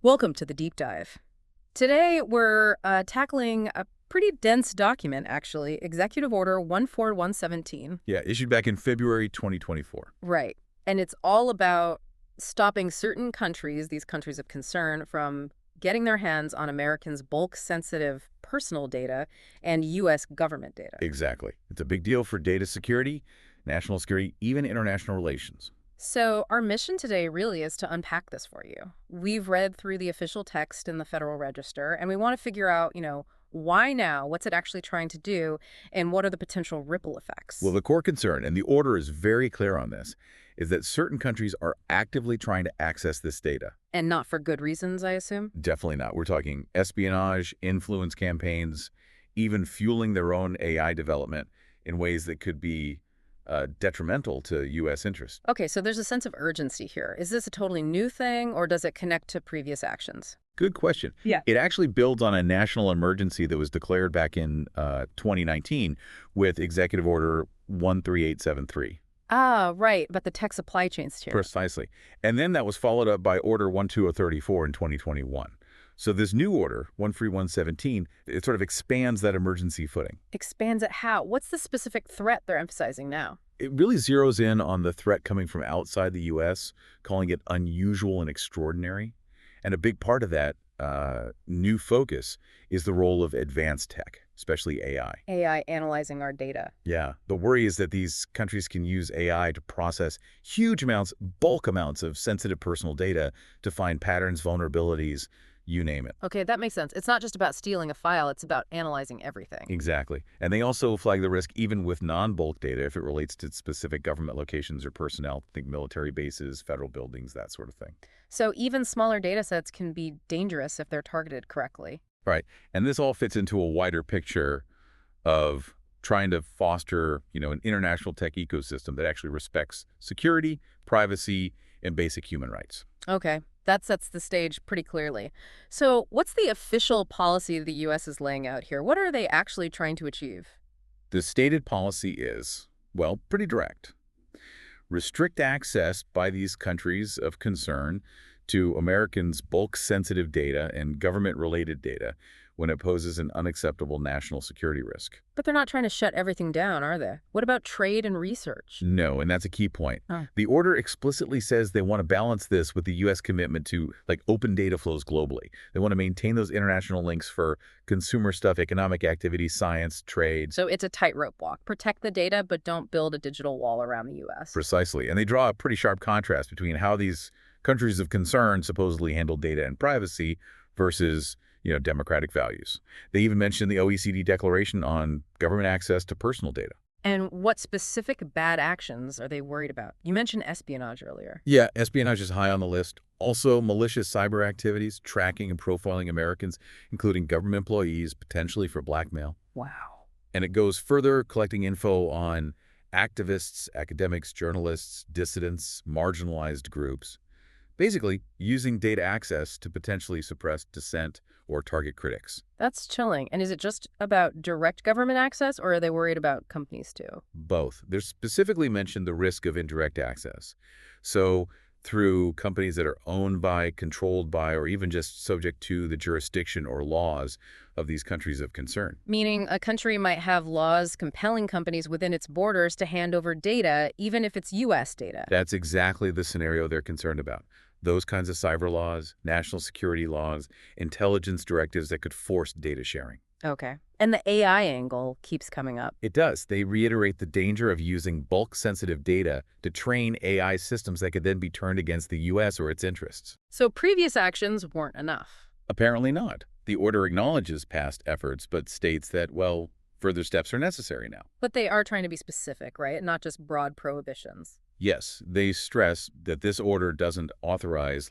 Welcome to the deep dive. Today, we're tackling a pretty dense document, actually, Executive Order 14117. Yeah, issued back in February 2024. Right. And it's all about stopping certain countries, these countries of concern, from getting their hands on Americans' bulk-sensitive personal data and U.S. government data. Exactly. It's a big deal for data security, national security, even international relations. So our mission today really is to unpack this for you. We've read through the official text in the Federal Register, and we want to figure out, why now? What's it actually trying to do? And what are the potential ripple effects? Well, the core concern, and the order is very clear on this, is that certain countries are actively trying to access this data. And not for good reasons, I assume? Definitely not. We're talking espionage, influence campaigns, even fueling their own AI development in ways that could be detrimental to U.S. interests. Okay, so there's a sense of urgency here. Is this a totally new thing, or does it connect to previous actions? Good question. Yeah. It actually builds on a national emergency that was declared back in 2019 with Executive Order 13873. Ah, right, but the tech supply chains here. Precisely. And then that was followed up by Order 12034 in 2021. So this new order, 13117, it sort of expands that emergency footing. Expands it how? What's the specific threat they're emphasizing now? It really zeroes in on the threat coming from outside the U.S., calling it unusual and extraordinary. And a big part of that new focus is the role of advanced tech, especially AI. AI analyzing our data. Yeah. The worry is that these countries can use AI to process huge amounts, bulk amounts of sensitive personal data to find patterns, vulnerabilities, you name it. Okay, that makes sense. It's not just about stealing a file, it's about analyzing everything. Exactly. And they also flag the risk even with non-bulk data if it relates to specific government locations or personnel, think military bases, federal buildings, that sort of thing. So even smaller data sets can be dangerous if they're targeted correctly. Right. And this all fits into a wider picture of trying to foster, an international tech ecosystem that actually respects security, privacy, and basic human rights. Okay, that sets the stage pretty clearly. So what's the official policy the U.S. is laying out here? What are they actually trying to achieve? The stated policy is, well, pretty direct. Restrict access by these countries of concern to Americans' bulk-sensitive data and government-related data when it poses an unacceptable national security risk. But they're not trying to shut everything down, are they? What about trade and research? No, and that's a key point. Oh. The order explicitly says they want to balance this with the U.S. commitment to, open data flows globally. They want to maintain those international links for consumer stuff, economic activity, science, trade. So it's a tightrope walk. Protect the data, but don't build a digital wall around the U.S. Precisely. And they draw a pretty sharp contrast between how these countries of concern supposedly handle data and privacy versus democratic values. They even mention the OECD Declaration on government access to personal data. And what specific bad actions are they worried about? You mentioned espionage earlier. Yeah, espionage is high on the list. Also, malicious cyber activities, tracking and profiling Americans, including government employees, potentially for blackmail. Wow. And it goes further, collecting info on activists, academics, journalists, dissidents, marginalized groups. Basically, using data access to potentially suppress dissent or target critics. That's chilling. And is it just about direct government access, or are they worried about companies too? Both. They're specifically mentioned the risk of indirect access. So through companies that are owned by, controlled by, or even just subject to the jurisdiction or laws of these countries of concern. Meaning a country might have laws compelling companies within its borders to hand over data, even if it's U.S. data. That's exactly the scenario they're concerned about. Those kinds of cyber laws, national security laws, intelligence directives that could force data sharing. Okay. And the AI angle keeps coming up. It does. They reiterate the danger of using bulk-sensitive data to train AI systems that could then be turned against the U.S. or its interests. So previous actions weren't enough. Apparently not. The order acknowledges past efforts, but states that, further steps are necessary now. But they are trying to be specific, right? Not just broad prohibitions. Yes, they stress that this order doesn't authorize,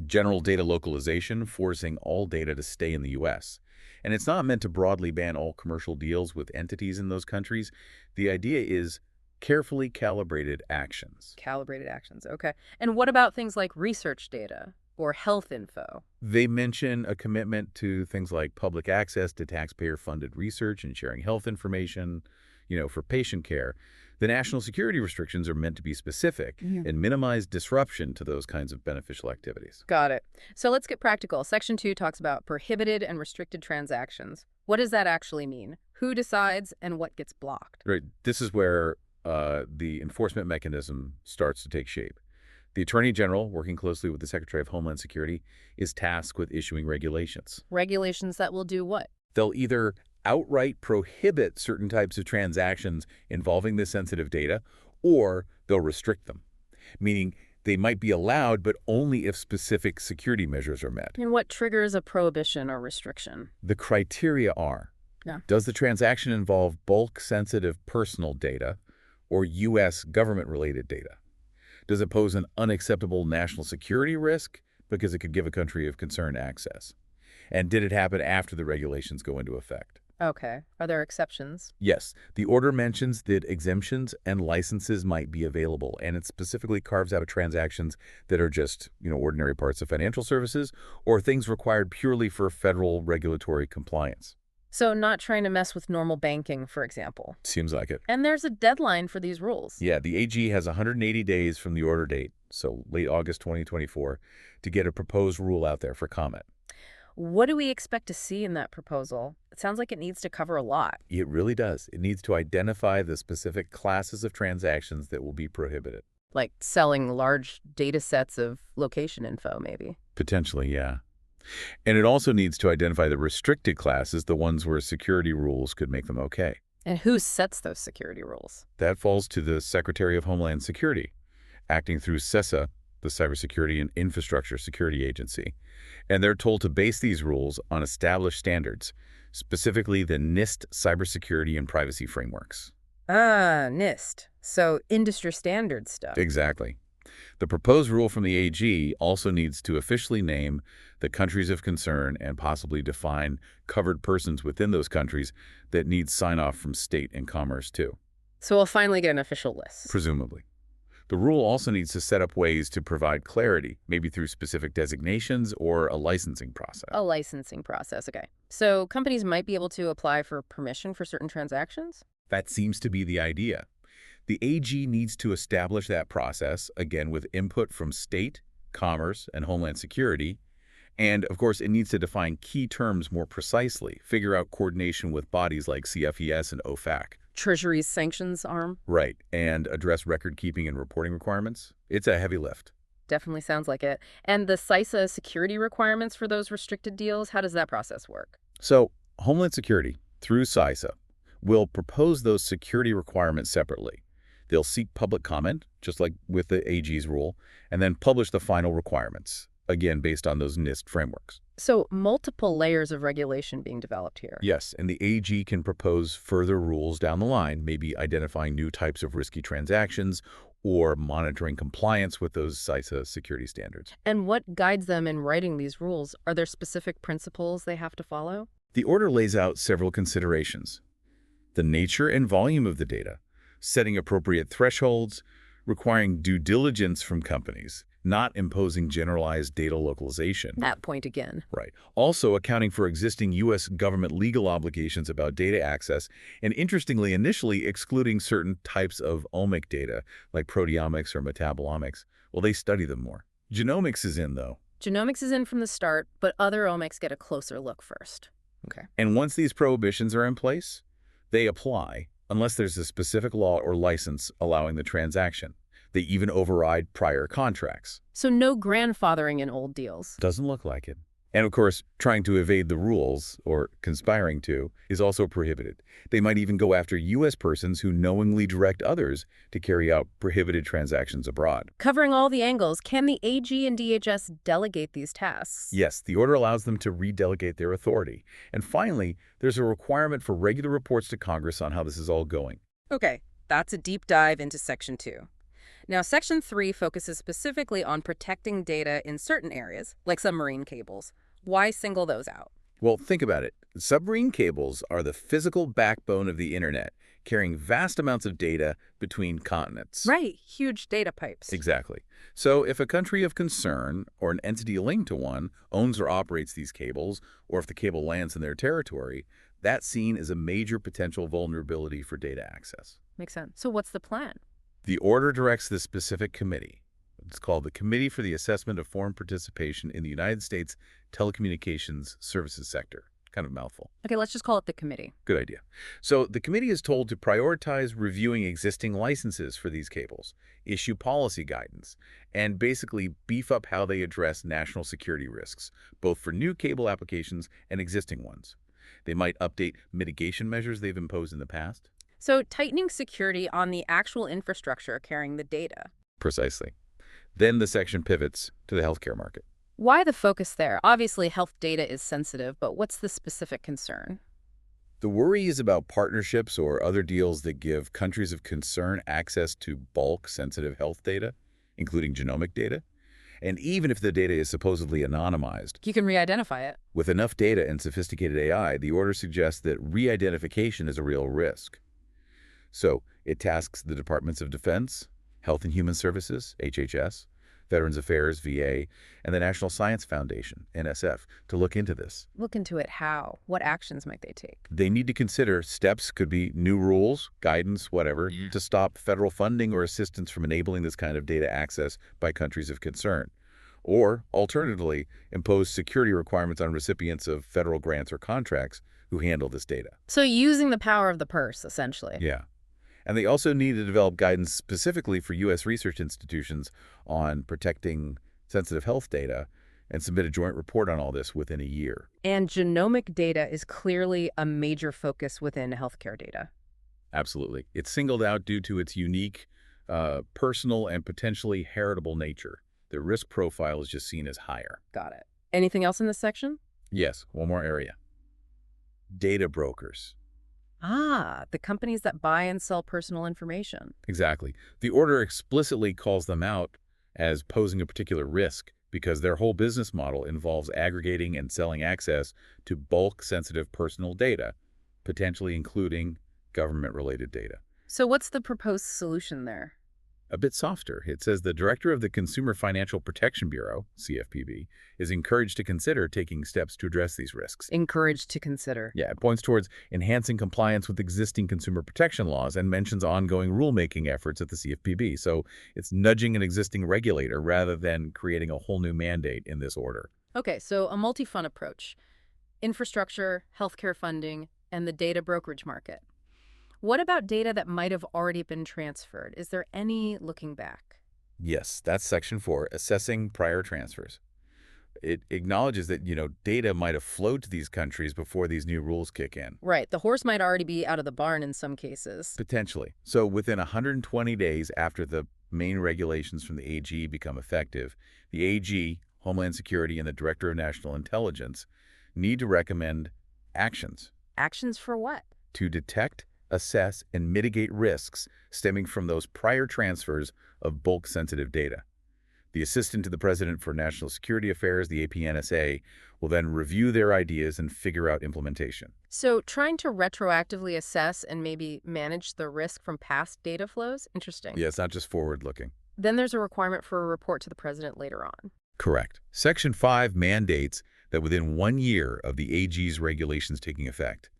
general data localization, forcing all data to stay in the U.S. And it's not meant to broadly ban all commercial deals with entities in those countries. The idea is carefully calibrated actions. Calibrated actions, okay. And what about things like research data or health info? They mention a commitment to things like public access to taxpayer-funded research and sharing health information, for patient care. The national security restrictions are meant to be specific Yeah. and minimize disruption to those kinds of beneficial activities. Got it. So let's get practical. Section 2 talks about prohibited and restricted transactions. What does that actually mean? Who decides and what gets blocked? Right. This is where the enforcement mechanism starts to take shape. The Attorney General, working closely with the Secretary of Homeland Security, is tasked with issuing regulations. Regulations that will do what? They'll either outright prohibit certain types of transactions involving this sensitive data, or they'll restrict them, meaning they might be allowed, but only if specific security measures are met. And what triggers a prohibition or restriction? The criteria are, Yeah. does the transaction involve bulk sensitive personal data or U.S. government-related data? Does it pose an unacceptable national security risk because it could give a country of concern access? And did it happen after the regulations go into effect? Okay. Are there exceptions? Yes, the order mentions that exemptions and licenses might be available, and it specifically carves out transactions that are just, ordinary parts of financial services or things required purely for federal regulatory compliance. So not trying to mess with normal banking, for example. Seems like it. And there's a deadline for these rules. Yeah, the AG has 180 days from the order date, so late August 2024, to get a proposed rule out there for comment. What do we expect to see in that proposal? It sounds like it needs to cover a lot. It really does. It needs to identify the specific classes of transactions that will be prohibited. Like selling large data sets of location info, maybe. Potentially, yeah. And it also needs to identify the restricted classes, the ones where security rules could make them okay. And who sets those security rules? That falls to the Secretary of Homeland Security, acting through CISA, the Cybersecurity and Infrastructure Security Agency. And they're told to base these rules on established standards, specifically the NIST cybersecurity and privacy frameworks. Ah, NIST. So industry standard stuff. Exactly. The proposed rule from the AG also needs to officially name the countries of concern and possibly define covered persons within those countries that need sign-off from state and commerce too. So we'll finally get an official list. Presumably. The rule also needs to set up ways to provide clarity, maybe through specific designations or a licensing process. A licensing process, okay. So companies might be able to apply for permission for certain transactions? That seems to be the idea. The AG needs to establish that process, again with input from state, commerce, and homeland security. And, of course, it needs to define key terms more precisely, figure out coordination with bodies like CFES and OFAC. Treasury's sanctions arm? Right, and address record-keeping and reporting requirements. It's a heavy lift. Definitely sounds like it. And the CISA security requirements for those restricted deals, how does that process work? So, Homeland Security, through CISA, will propose those security requirements separately. They'll seek public comment, just like with the AG's rule, and then publish the final requirements, again based on those NIST frameworks. So multiple layers of regulation being developed here. Yes, and the AG can propose further rules down the line, maybe identifying new types of risky transactions or monitoring compliance with those CISA security standards. And what guides them in writing these rules? Are there specific principles they have to follow? The order lays out several considerations. The nature and volume of the data, setting appropriate thresholds, requiring due diligence from companies, not imposing generalized data localization. That point again. Right. Also accounting for existing U.S. government legal obligations about data access, and interestingly, initially excluding certain types of omic data, like proteomics or metabolomics. Well, they study them more. Genomics is in, though. Genomics is in from the start, but other omics get a closer look first. Okay. And once these prohibitions are in place, they apply, unless there's a specific law or license allowing the transaction. They even override prior contracts. So no grandfathering in old deals. Doesn't look like it. And of course, trying to evade the rules, or conspiring to, is also prohibited. They might even go after U.S. persons who knowingly direct others to carry out prohibited transactions abroad. Covering all the angles, can the AG and DHS delegate these tasks? Yes, the order allows them to redelegate their authority. And finally, there's a requirement for regular reports to Congress on how this is all going. Okay, that's a deep dive into Section 2. Now, Section 3 focuses specifically on protecting data in certain areas, like submarine cables. Why single those out? Well, think about it. Submarine cables are the physical backbone of the internet, carrying vast amounts of data between continents. Right, huge data pipes. Exactly. So if a country of concern or an entity linked to one owns or operates these cables, or if the cable lands in their territory, That's seen as a major potential vulnerability for data access. Makes sense. So what's the plan? The order directs the specific committee. It's called the Committee for the Assessment of Foreign Participation in the United States Telecommunications Services Sector. Kind of a mouthful. Okay, let's just call it the committee. Good idea. So the committee is told to prioritize reviewing existing licenses for these cables, issue policy guidance, and basically beef up how they address national security risks, both for new cable applications and existing ones. They might update mitigation measures they've imposed in the past. So tightening security on the actual infrastructure carrying the data. Precisely. Then the section pivots to the healthcare market. Why the focus there? Obviously, health data is sensitive, but what's the specific concern? The worry is about partnerships or other deals that give countries of concern access to bulk sensitive health data, including genomic data. And even if the data is supposedly anonymized, You can re-identify it. with enough data and sophisticated AI, the order suggests that re-identification is a real risk. So it tasks the Departments of Defense, Health and Human Services, HHS, Veterans Affairs, VA, and the National Science Foundation, NSF, to look into this. Look into it how. What actions might they take? They need to consider steps, could be new rules, guidance, whatever, to stop federal funding or assistance from enabling this kind of data access by countries of concern. Or, alternatively, impose security requirements on recipients of federal grants or contracts who handle this data. So using the power of the purse, essentially. Yeah. And they also need to develop guidance specifically for U.S. research institutions on protecting sensitive health data and submit a joint report on all this within a year. And genomic data is clearly a major focus within healthcare data. Absolutely. It's singled out due to its unique, personal, and potentially heritable nature. The risk profile is just seen as higher. Got it. Anything else in this section? Yes, one more area. Data brokers. Ah, the companies that buy and sell personal information. Exactly. The order explicitly calls them out as posing a particular risk because their whole business model involves aggregating and selling access to bulk sensitive personal data, potentially including government-related data. So what's the proposed solution there? A bit softer. It says the director of the Consumer Financial Protection Bureau, CFPB, is encouraged to consider taking steps to address these risks. Encouraged to consider. Yeah, it points towards enhancing compliance with existing consumer protection laws and mentions ongoing rulemaking efforts at the CFPB. So it's nudging an existing regulator rather than creating a whole new mandate in this order. Okay, so a multi-front approach. Infrastructure, healthcare funding, and the data brokerage market. What about data that might have already been transferred? Is there any looking back? Yes, that's Section 4, assessing prior transfers. It acknowledges that, data might have flowed to these countries before these new rules kick in. Right, the horse might already be out of the barn in some cases. Potentially. So within 120 days after the main regulations from the AG become effective, the AG, Homeland Security, and the Director of National Intelligence need to recommend actions. Actions for what? To detect, assess, and mitigate risks stemming from those prior transfers of bulk-sensitive data. The Assistant to the President for National Security Affairs, the APNSA, will then review their ideas and figure out implementation. So trying to retroactively assess and maybe manage the risk from past data flows? Interesting. Yeah, it's not just forward-looking. Then there's a requirement for a report to the president later on. Correct. Section 5 mandates that within 1 year of the AG's regulations taking effect,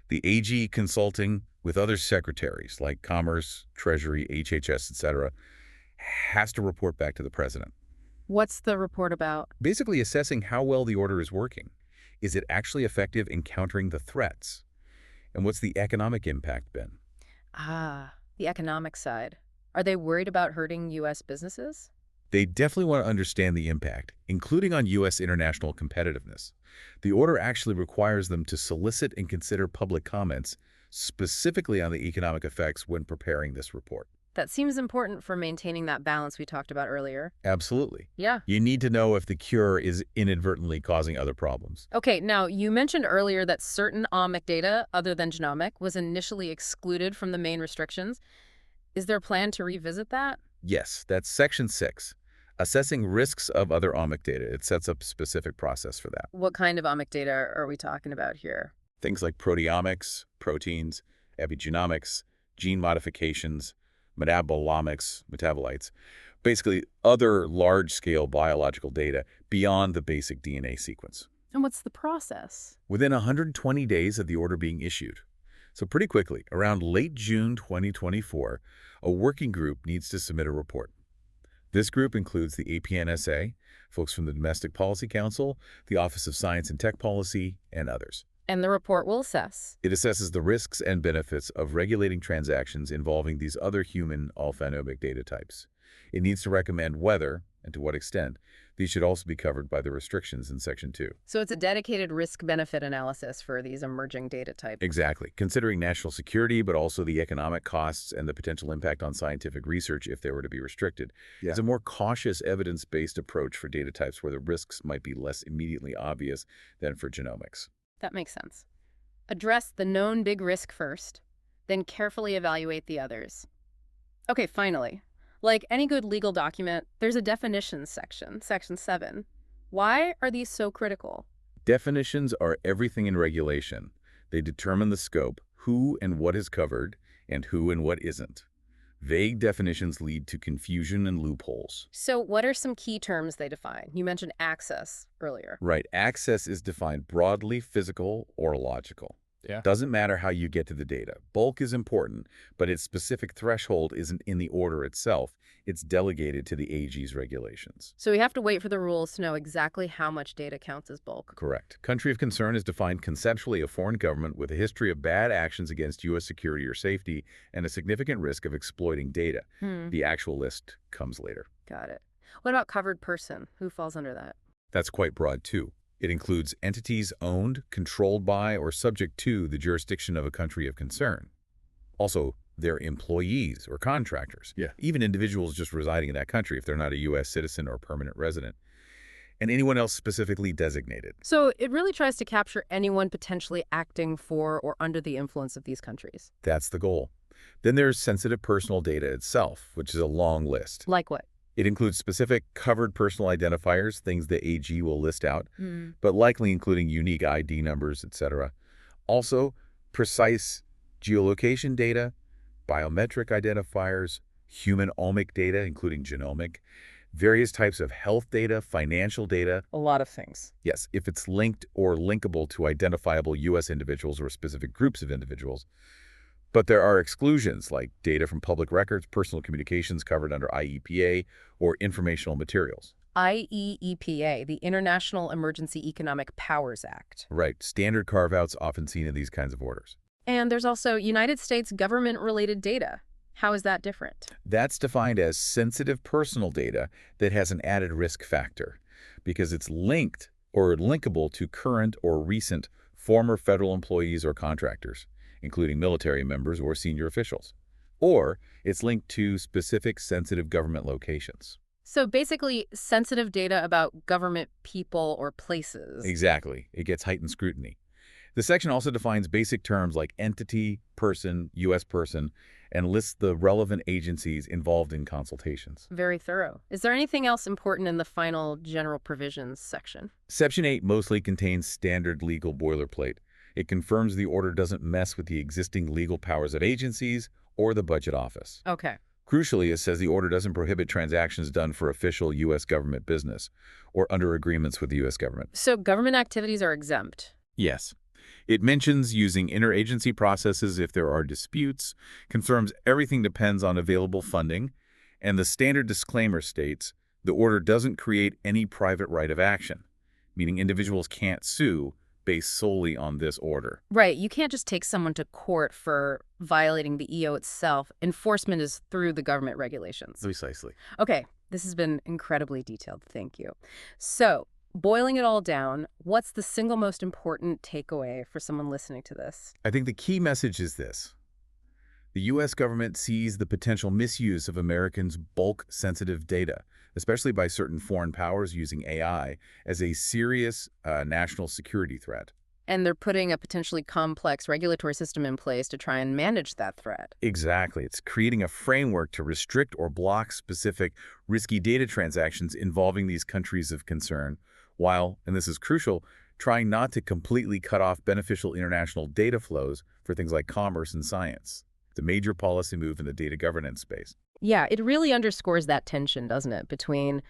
the AG consulting with other secretaries like Commerce, Treasury, HHS, etc., has to report back to the president. What's the report about? Basically assessing how well the order is working. Is it actually effective in countering the threats? And what's the economic impact been? Ah, the economic side. Are they worried about hurting U.S. businesses? They definitely want to understand the impact, including on U.S. international competitiveness. The order actually requires them to solicit and consider public comments specifically on the economic effects when preparing this report. That seems important for maintaining that balance we talked about earlier. Absolutely. Yeah. You need to know if the cure is inadvertently causing other problems. Okay, now you mentioned earlier that certain OMIC data, other than genomic, was initially excluded from the main restrictions. Is there a plan to revisit that? Yes, that's Section 6, assessing risks of other OMIC data. It sets up a specific process for that. What kind of OMIC data are we talking about here? Things like proteomics, proteins, epigenomics, gene modifications, metabolomics, metabolites, basically other large-scale biological data beyond the basic DNA sequence. And what's the process? within 120 days of the order being issued. So pretty quickly, around late June 2024, a working group needs to submit a report. This group includes the APNSA, folks from the Domestic Policy Council, the Office of Science and Tech Policy, and others. And the report will assess. It assesses the risks and benefits of regulating transactions involving these other human alphanumeric data types. It needs to recommend whether, and to what extent, these should also be covered by the restrictions in Section 2. So it's a dedicated risk-benefit analysis for these emerging data types. Exactly, considering national security, but also the economic costs and the potential impact on scientific research if they were to be restricted. Yeah. It's a more cautious, evidence-based approach for data types where the risks might be less immediately obvious than for genomics. That makes sense. Address the known big risk first, then carefully evaluate the others. Okay, finally. Like any good legal document, there's a definitions section, Section 7. Why are these so critical? Definitions are everything in regulation. They determine the scope, who and what is covered, and who and what isn't. Vague definitions lead to confusion and loopholes. So what are some key terms they define? You mentioned access earlier. Right, access is defined broadly, physical or logical. Yeah. Doesn't matter how you get to the data. Bulk is important, but its specific threshold isn't in the order itself. It's delegated to the AG's regulations. So we have to wait for the rules to know exactly how much data counts as bulk. Correct. Country of concern is defined conceptually a foreign government with a history of bad actions against U.S. security or safety and a significant risk of exploiting data. The actual list comes later. Got it. What about covered person? Who falls under that? That's quite broad, too. It includes entities owned, controlled by, or subject to the jurisdiction of a country of concern. Also, their employees or contractors. Yeah. Even individuals just residing in that country if they're not a U.S. citizen or permanent resident. And anyone else specifically designated. So it really tries to capture anyone potentially acting for or under the influence of these countries. That's the goal. Then there's sensitive personal data itself, which is a long list. Like what? It includes specific covered personal identifiers, things the AG will list out, but likely including unique ID numbers, etc. Also, precise geolocation data, biometric identifiers, human omic data, including genomic, various types of health data, financial data. A lot of things. Yes, if it's linked or linkable to identifiable U.S. individuals or specific groups of individuals. But there are exclusions like data from public records, personal communications covered under IEPA, or informational materials. IEEPA, the International Emergency Economic Powers Act. Right, standard carve-outs often seen in these kinds of orders. And there's also United States government-related data. How is that different? That's defined as sensitive personal data that has an added risk factor because it's linked or linkable to current or recent former federal employees or contractors, including military members or senior officials. Or it's linked to specific sensitive government locations. So basically, sensitive data about government people or places. Exactly. It gets heightened scrutiny. The section also defines basic terms like entity, person, U.S. person, and lists the relevant agencies involved in consultations. Very thorough. Is there anything else important in the final general provisions section? Section 8 mostly contains standard legal boilerplate. It confirms the order doesn't mess with the existing legal powers of agencies or the budget office. Okay. Crucially, it says the order doesn't prohibit transactions done for official U.S. government business or under agreements with the U.S. government. So government activities are exempt. Yes. It mentions using interagency processes if there are disputes, confirms everything depends on available funding, and the standard disclaimer states the order doesn't create any private right of action, meaning individuals can't sue based solely on this order. Right. You can't just take someone to court for violating the EO itself. Enforcement is through the government regulations. Precisely. Okay. This has been incredibly detailed. Thank you. So, boiling it all down, what's the single most important takeaway for someone listening to this? I think the key message is this. The U.S. government sees the potential misuse of Americans' bulk-sensitive data, especially by certain foreign powers using AI, as a serious national security threat. And they're putting a potentially complex regulatory system in place to try and manage that threat. Exactly. It's creating a framework to restrict or block specific risky data transactions involving these countries of concern, while, and this is crucial, trying not to completely cut off beneficial international data flows for things like commerce and science. It's a major policy move in the data governance space. Yeah, it really underscores that tension, doesn't it, between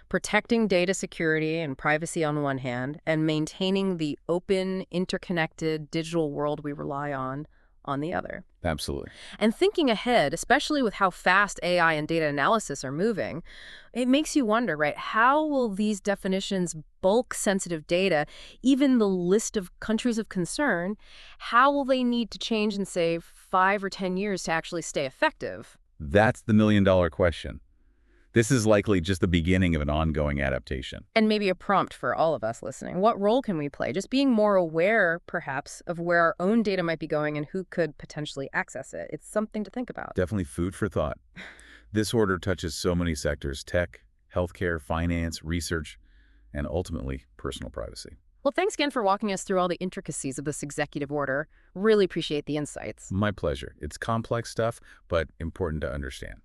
protecting data security and privacy on one hand and maintaining the open, interconnected digital world we rely on the other. Absolutely. And thinking ahead, especially with how fast AI and data analysis are moving, it makes you wonder, right? How will these definitions bulk sensitive data, even the list of countries of concern, how will they need to change in, say, 5 or 10 years to actually stay effective? That's the million-dollar question. This is likely just the beginning of an ongoing adaptation. And maybe a prompt for all of us listening. What role can we play? Just being more aware, perhaps, of where our own data might be going and who could potentially access it. It's something to think about. Definitely food for thought. This order touches so many sectors: tech, healthcare, finance, research, and ultimately personal privacy. Well, thanks again for walking us through all the intricacies of this executive order. Really appreciate the insights. My pleasure. It's complex stuff, but important to understand.